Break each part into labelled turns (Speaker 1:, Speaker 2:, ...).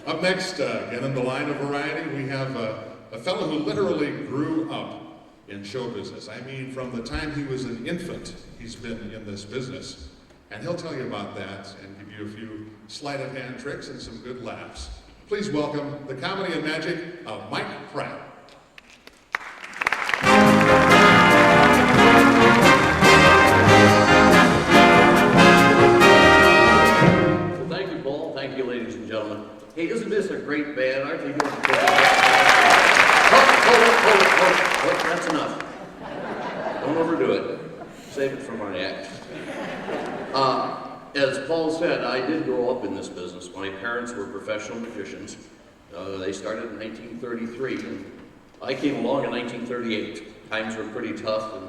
Speaker 1: Up next, again in the line of variety, we have a fellow who literally grew up in show business. I mean, from the time he was an infant, he's been in this business. And he'll tell you about that and give you a few sleight of hand tricks and some good laughs. Please welcome the comedy and magic of Mike Pratt.
Speaker 2: Well, thank you, Paul. Thank you, ladies and gentlemen. Hey, isn't this a great band? Aren't they doing a great Hold it. That's enough. Don't overdo it. Save it for my act. As Paul said, I did grow up in this business. My parents were professional magicians. They started in 1933, and I came along in 1938. Times were pretty tough, and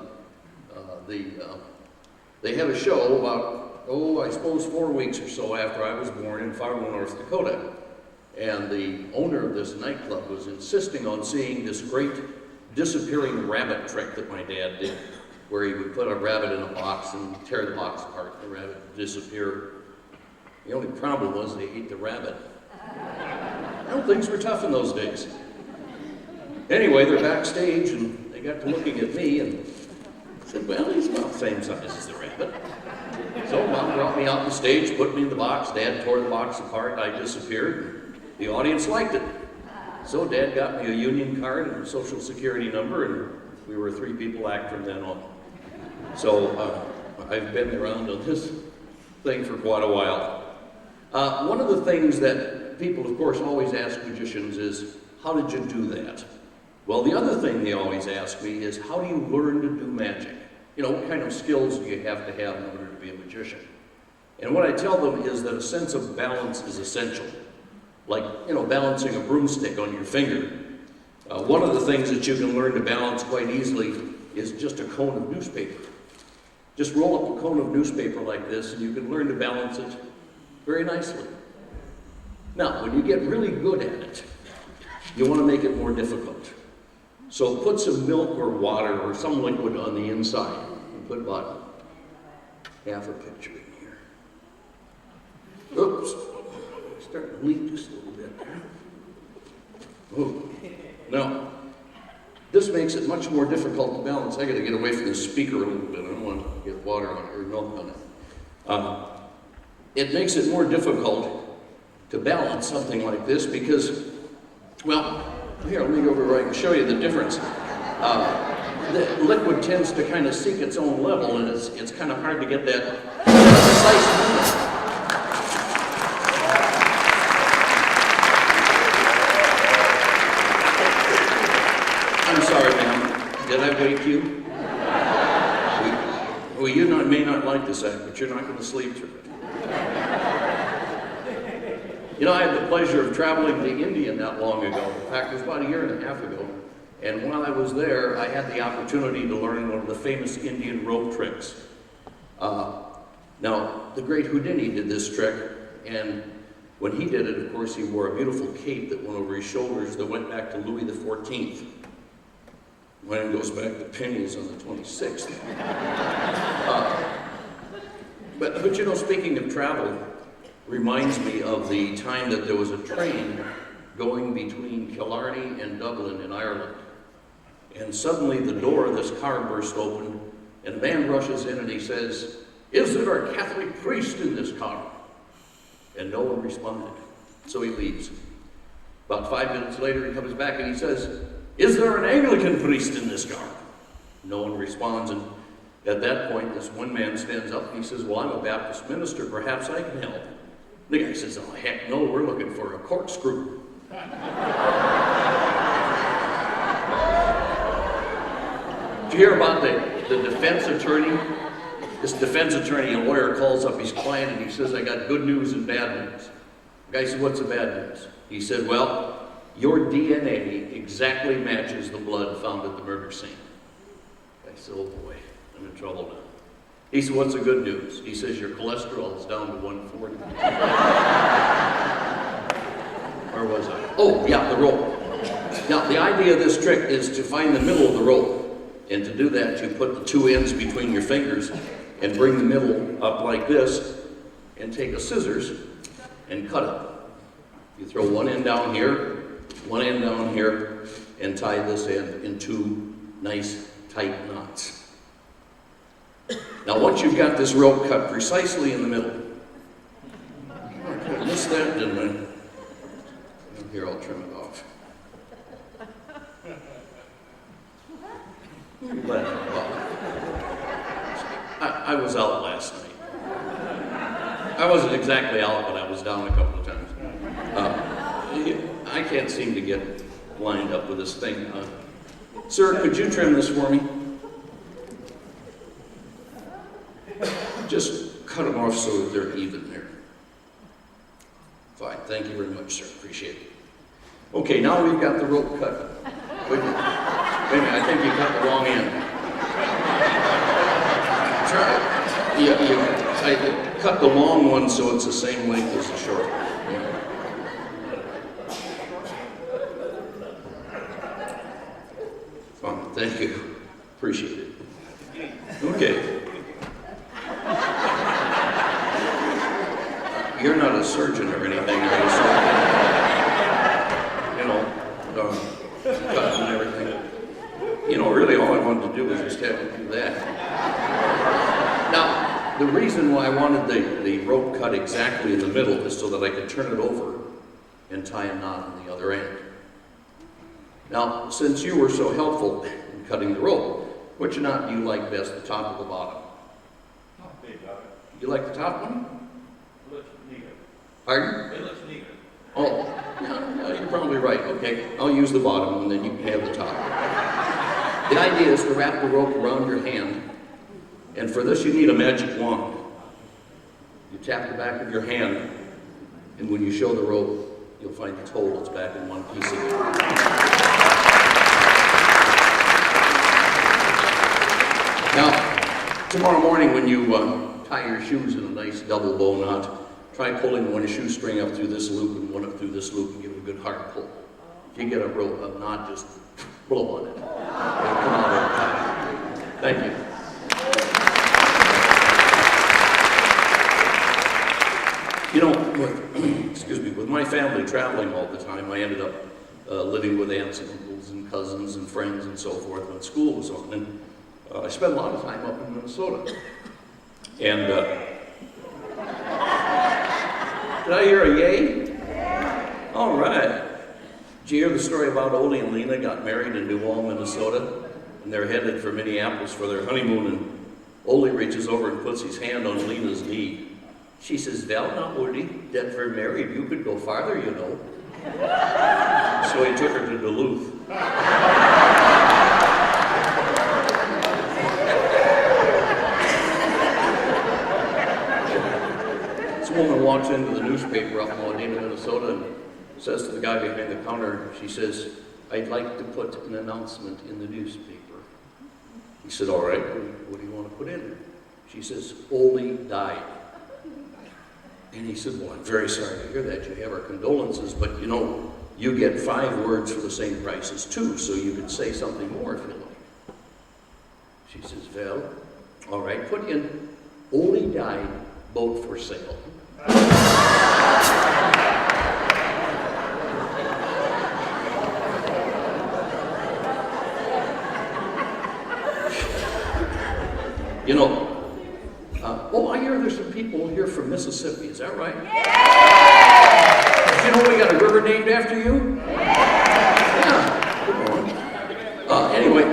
Speaker 2: they had a show about, I suppose 4 weeks or so after I was born in Fargo, North Dakota. And the owner of this nightclub was insisting on seeing this great disappearing rabbit trick that my dad did, where he would put a rabbit in a box and tear the box apart and the rabbit would disappear. The only problem was they ate the rabbit. Well, things were tough in those days. Anyway, they're backstage and they got to looking at me and said, well, he's about the same size as the rabbit. So Mom brought me out on stage, put me in the box. Dad tore the box apart, I disappeared. The audience liked it. So Dad got me a union card and a social security number, and we were a 3-people act from then on. So I've been around on this thing for quite a while. One of the things that people, of course, always ask magicians is, how did you do that? Well, the other thing they always ask me is, how do you learn to do magic? You know, what kind of skills do you have to have in order to be a magician? And what I tell them is that a sense of balance is essential. Like, balancing a broomstick on your finger. One of the things that you can learn to balance quite easily is just a cone of newspaper. Just roll up a cone of newspaper like this and you can learn to balance it very nicely. Now, when you get really good at it, you want to make it more difficult. So put some milk or water or some liquid on the inside and put about half a picture in here. Oops. Starting to leak just a little bit there. Oh. Now, this makes it much more difficult to balance. I got to get away from the speaker a little bit. I don't want to get water on it or milk on it. It makes it more difficult to balance something like this because, well, here, let me go over right and show you the difference. The liquid tends to kind of seek its own level, and it's kind of hard to get that precise movement. I'm sorry, ma'am. Did I wake you? Well, you may not like this act, but you're not going to sleep through it. I had the pleasure of traveling to India not long ago. In fact, it was about 1.5 years ago. And while I was there, I had the opportunity to learn one of the famous Indian rope tricks. Now, the great Houdini did this trick, and when he did it, of course, he wore a beautiful cape that went over his shoulders that went back to Louis XIV. Mine goes back to pennies on the 26th. But speaking of travel, reminds me of the time that there was a train going between Killarney and Dublin in Ireland. And suddenly the door of this car burst open, and a man rushes in and he says, "Is there a Catholic priest in this car?" And no one responded, so he leaves. About 5 minutes later, he comes back and he says, "Is there an Anglican priest in this car?" No one responds, and at that point, this one man stands up and he says, "Well, I'm a Baptist minister, perhaps I can help." The guy says, "Oh, heck no, we're looking for a corkscrew." Did you hear about the defense attorney? This defense attorney, a lawyer, calls up his client and he says, "I got good news and bad news." The guy said, "What's the bad news?" He said, "Well, your DNA exactly matches the blood found at the murder scene." The guy said, "Oh boy, I'm in trouble now." He said, "What's the good news?" He says, "Your cholesterol is down to 140. Where was I? Oh, yeah, the rope. Now, the idea of this trick is to find the middle of the rope. And to do that, you put the two ends between your fingers and bring the middle up like this and take a scissors and cut it. You throw one end down here, one end down here, and tie this end in two nice tight knots. Now once you've got this rope cut precisely in the middle, I missed that, didn't I? Here, I'll trim it off. I was out last night. I wasn't exactly out, but I was down a couple of times. I can't seem to get lined up with this thing. Sir, could you trim this for me? Just cut them off so that they're even there. Fine, thank you very much, sir. Appreciate it. Okay, now we've got the rope cut. Wait a minute, I think you cut the wrong end. Try it. I cut the long one so it's the same length as the short one. Fine, thank you. Appreciate it. Okay. You're not a surgeon or anything, are you, sir? You know, cut and everything. You know, really all I wanted to do was just have you do that. Now, the reason why I wanted the rope cut exactly in the middle is so that I could turn it over and tie a knot on the other end. Now, since you were so helpful in cutting the rope, which knot do you like best, the top or the bottom? You like the top one?
Speaker 3: It looks neater.
Speaker 2: Pardon?
Speaker 3: It looks neater.
Speaker 2: Oh, yeah, you're probably right. Okay, I'll use the bottom and then you can have the top. The idea is to wrap the rope around your hand, and for this you need a magic wand. You tap the back of your hand, and when you show the rope, you'll find it's whole, it's back in one piece again. Now, tomorrow morning when you tie your shoes in a nice double bow knot, try pulling one shoestring up through this loop and one up through this loop and give it a good hard pull. If you get a knot, just blow on it. It'll come out over time. Thank you. You know, with my family traveling all the time, I ended up living with aunts and uncles and cousins and friends and so forth when school was on. And I spent a lot of time up in Minnesota. And did I hear a yay? All right. Did you hear the story about Ole and Lena got married in New Ulm, Minnesota? And they're headed for Minneapolis for their honeymoon, and Ole reaches over and puts his hand on Lena's knee. She says, "Well, now, Ole, that we're married, you could go farther, you know." So he took her to Duluth. This woman walks into the newspaper up in Modena, Minnesota, and says to the guy behind the counter, she says, "I'd like to put an announcement in the newspaper." He said, "All right, what do you want to put in there?" She says, "Ole died." And he said, "Well, I'm very sorry to hear that. You have our condolences, but you know, you get 5 words for the same price as 2, so you could say something more if you like." She says, "Well, all right, put in Ole died, boat for sale." You know, I hear there's some people here from Mississippi. Is that right? Yeah! Did you know we got a river named after you? Yeah. Good morning. Anyway,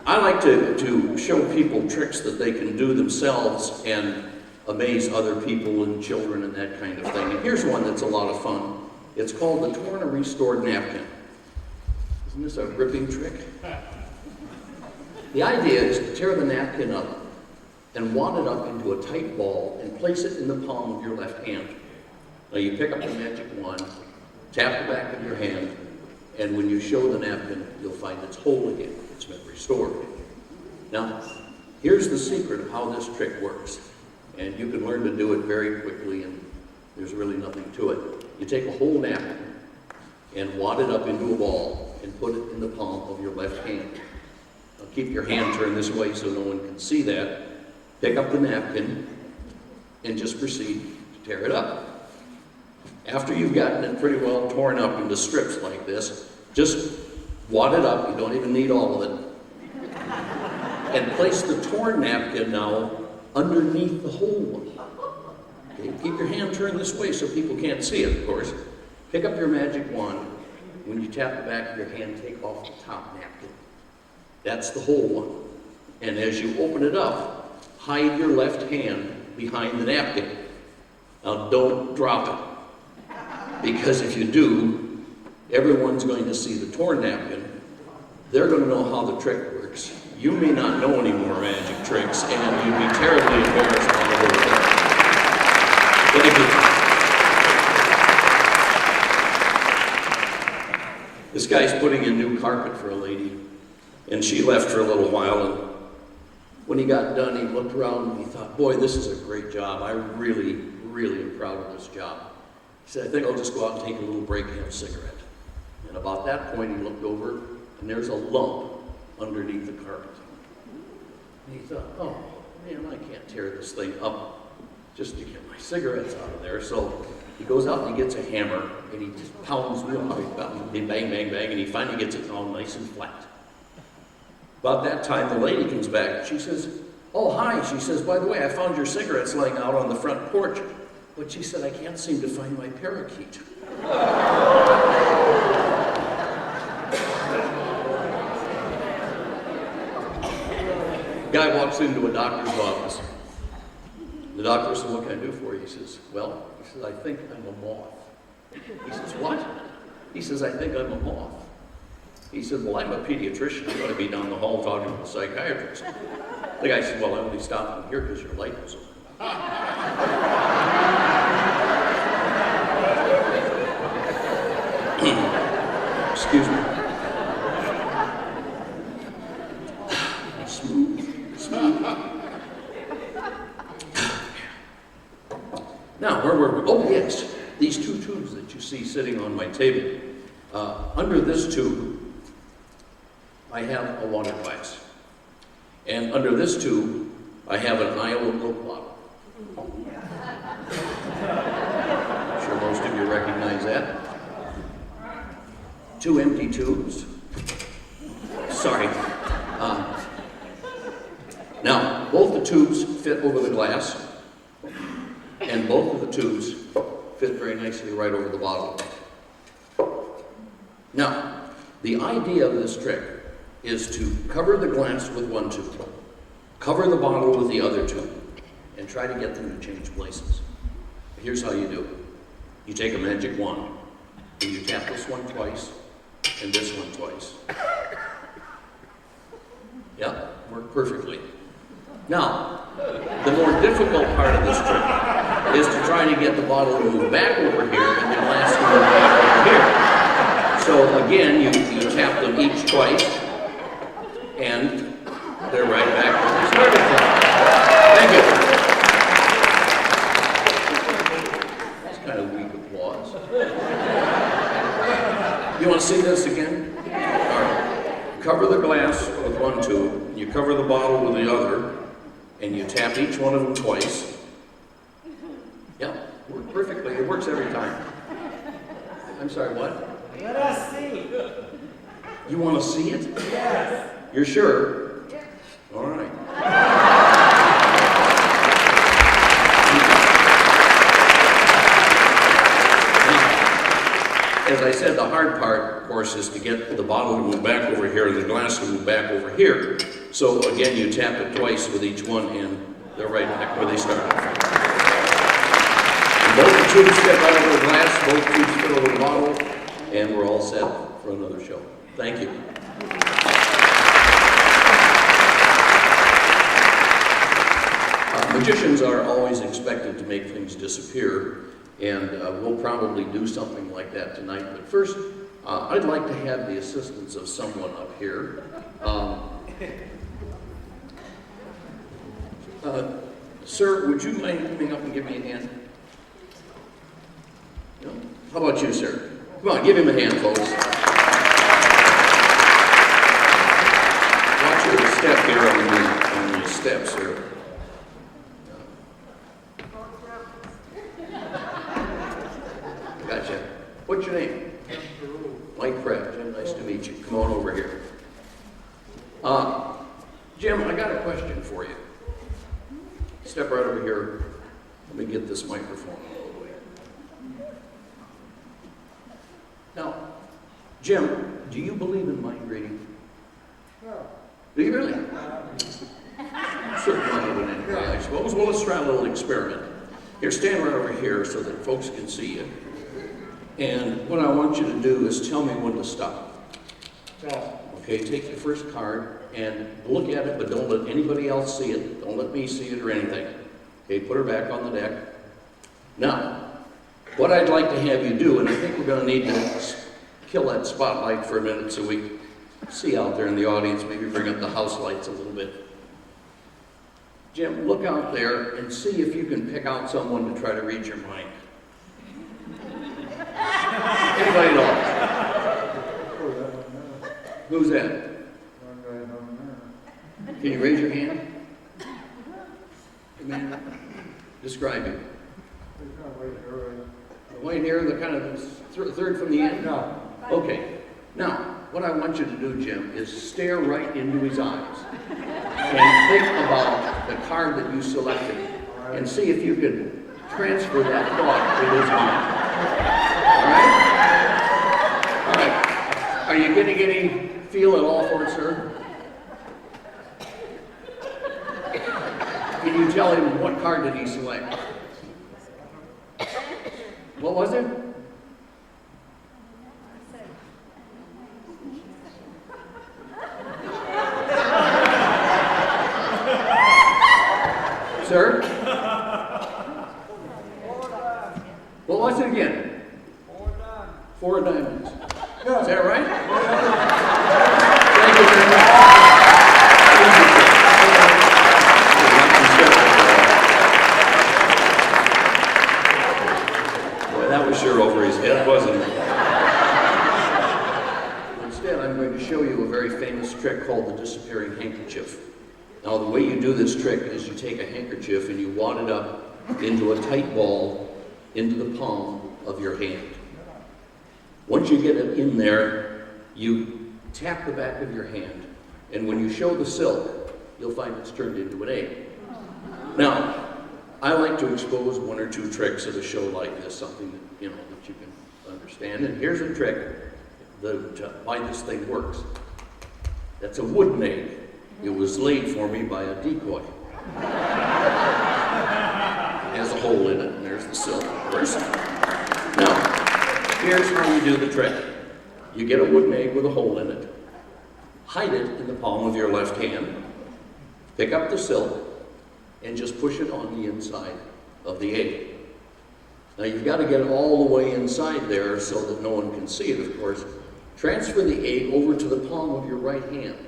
Speaker 2: I like to show people tricks that they can do themselves and amaze other people and children and that kind of thing. And here's one that's a lot of fun. It's called the torn or restored napkin. Isn't this a ripping trick? The idea is to tear the napkin up and wad it up into a tight ball and place it in the palm of your left hand. Now you pick up the magic wand, tap the back of your hand, and when you show the napkin, you'll find it's whole again. It's been restored. Now, here's the secret of how this trick works. And you can learn to do it very quickly, and there's really nothing to it. You take a whole napkin and wad it up into a ball and put it in the palm of your left hand. Now keep your hand turned this way so no one can see that. Pick up the napkin and just proceed to tear it up. After you've gotten it pretty well torn up into strips like this, just wad it up, you don't even need all of it, and place the torn napkin now underneath the whole one. Okay, keep your hand turned this way so people can't see it, of course. Pick up your magic wand. When you tap the back of your hand, take off the top napkin. That's the whole one. And as you open it up, hide your left hand behind the napkin. Now don't drop it. Because if you do, everyone's going to see the torn napkin. They're going to know how the trick works. You may not know any more magic tricks, and you'd be terribly embarrassed by the whole thing. Thank you. This guy's putting in new carpet for a lady, and she left for a little while, and when he got done, he looked around and he thought, boy, this is a great job. I really, really am proud of this job. He said, I think I'll just go out and take a little break and have a cigarette. And about that point, he looked over, and there's a lump underneath the carpet. And he thought, oh, man, I can't tear this thing up just to get my cigarettes out of there. So he goes out and he gets a hammer, and he just pounds real hard, bang, bang, bang, and he finally gets it all nice and flat. About that time, the lady comes back. She says, oh, hi. She says, by the way, I found your cigarettes laying out on the front porch. But she said, I can't seem to find my parakeet. Guy walks into a doctor's office. The doctor says, what can I do for you? He says, well, he says, I think I'm a moth. He says, what? He says, I think I'm a moth. He said, well, I'm a pediatrician. I'm going to be down the hall talking to the psychiatrist. The guy said, well, I only stopped in here because your light was on. Excuse me. Smooth. Now, where were we? Oh, yes. These two tubes that you see sitting on my table. Under this tube, I have a water glass. And under this tube, I have an Iowa milk bottle. I'm sure most of you recognize that. Two empty tubes. Sorry. Now, both the tubes fit over the glass, and both of the tubes fit very nicely right over the bottle. Now, the idea of this trick is to cover the glass with one tube, cover the bottle with the other tube, and try to get them to change places. Here's how you do it. You take a magic wand, and you tap this one twice, and this one twice. Yeah, worked perfectly. Now, the more difficult part of this trick is to try to get the bottle to move back over here and the glass to move back over here. So again, you tap them each twice, and they're right back where they started from. Thank you. That's kind of weak applause. You want to see this again? All right. Cover the glass with one tube, you cover the bottle with the other, and you tap each one of them twice. Yeah, worked perfectly. It works every time. I'm sorry, what?
Speaker 4: Let us see.
Speaker 2: You want to see it?
Speaker 4: Yes.
Speaker 2: You're sure?
Speaker 4: Yes.
Speaker 2: All right. As I said, the hard part, of course, is to get the bottle to move back over here and the glass to move back over here. So again, you tap it twice with each one, and they're right back where they started from. Both the tubes fit right over the glass, both tubes fit over the bottle, and we're all set for another show. Thank you. Magicians are always expected to make things disappear, and we'll probably do something like that tonight. But first, I'd like to have the assistance of someone up here. Sir, would you mind coming up and give me a hand? No? How about you, sir? Come on, give him a hand, folks. Watch your step here on the steps here. Mike Pratt. Jim, nice to meet you. Come on over here. Jim, I got a question for you. Step right over here. Let me get this microphone all the way. Now, Jim, do you believe in mind reading? Do you really? Certainly I wouldn't anyway, I suppose. Well, let's try a little experiment. Here, stand right over here so that folks can see you. And what I want you to do is tell me when to stop. Okay, take your first card and look at it, but don't let anybody else see it. Don't let me see it or anything. Okay, put her back on the deck. Now, what I'd like to have you do, and I think we're going to need to kill that spotlight for a minute so we see out there in the audience, maybe bring up the house lights a little bit. Jim, look out there and see if you can pick out someone to try to read your mind. Anybody at all? Who's that? Can you raise your hand? Describe him. The white hair, the kind of third from the end?
Speaker 4: No.
Speaker 2: Okay. Now, what I want you to do, Jim, is stare right into his eyes and think about the card that you selected and see if you can transfer that thought to his mind. All right? All right. Are you getting any feel at all for it, sir? Can you tell him what card did he select? What was it? Sir? What was it again? Four diamonds. Is that right? Thank you very much. Boy, that was sure over his head, wasn't it? Instead, I'm going to show you a very famous trick called the disappearing handkerchief. Now, the way you do this trick is you take a handkerchief and you wad it up into a tight ball into the palm of your hand. Once you get it in there, you tap the back of your hand, and when you show the silk, you'll find it's turned into an egg. Now, I like to expose one or two tricks at a show like this, something that, that you can understand. And here's a trick why this thing works. That's a wooden egg. It was laid for me by a decoy. It has a hole in it, and there's the silk, of course. Now, here's how you do the trick. You get a wooden egg with a hole in it, hide it in the palm of your left hand, pick up the silk, and just push it on the inside of the egg. Now, you've got to get it all the way inside there so that no one can see it, of course. Transfer the egg over to the palm of your right hand.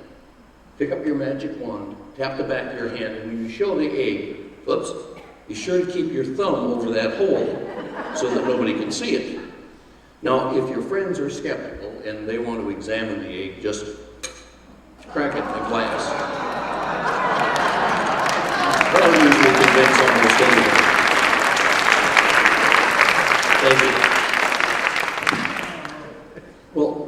Speaker 2: Pick up your magic wand, tap the back of your hand, and when you show the egg, be sure to keep your thumb over that hole so that nobody can see it. Now, if your friends are skeptical and they want to examine the egg, just crack it in a glass. That'll usually convince almost anybody. Thank you. Well,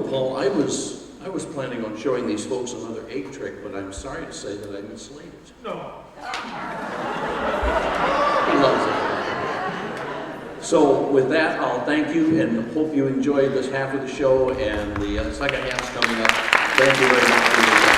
Speaker 2: Paul, I was planning on showing these folks another egg trick, but I'm sorry to say that I mislaid it.
Speaker 3: No.
Speaker 2: He loves it. So with that, I'll thank you and hope you enjoyed this half of the show, and the second half's coming up. Thank you very much for your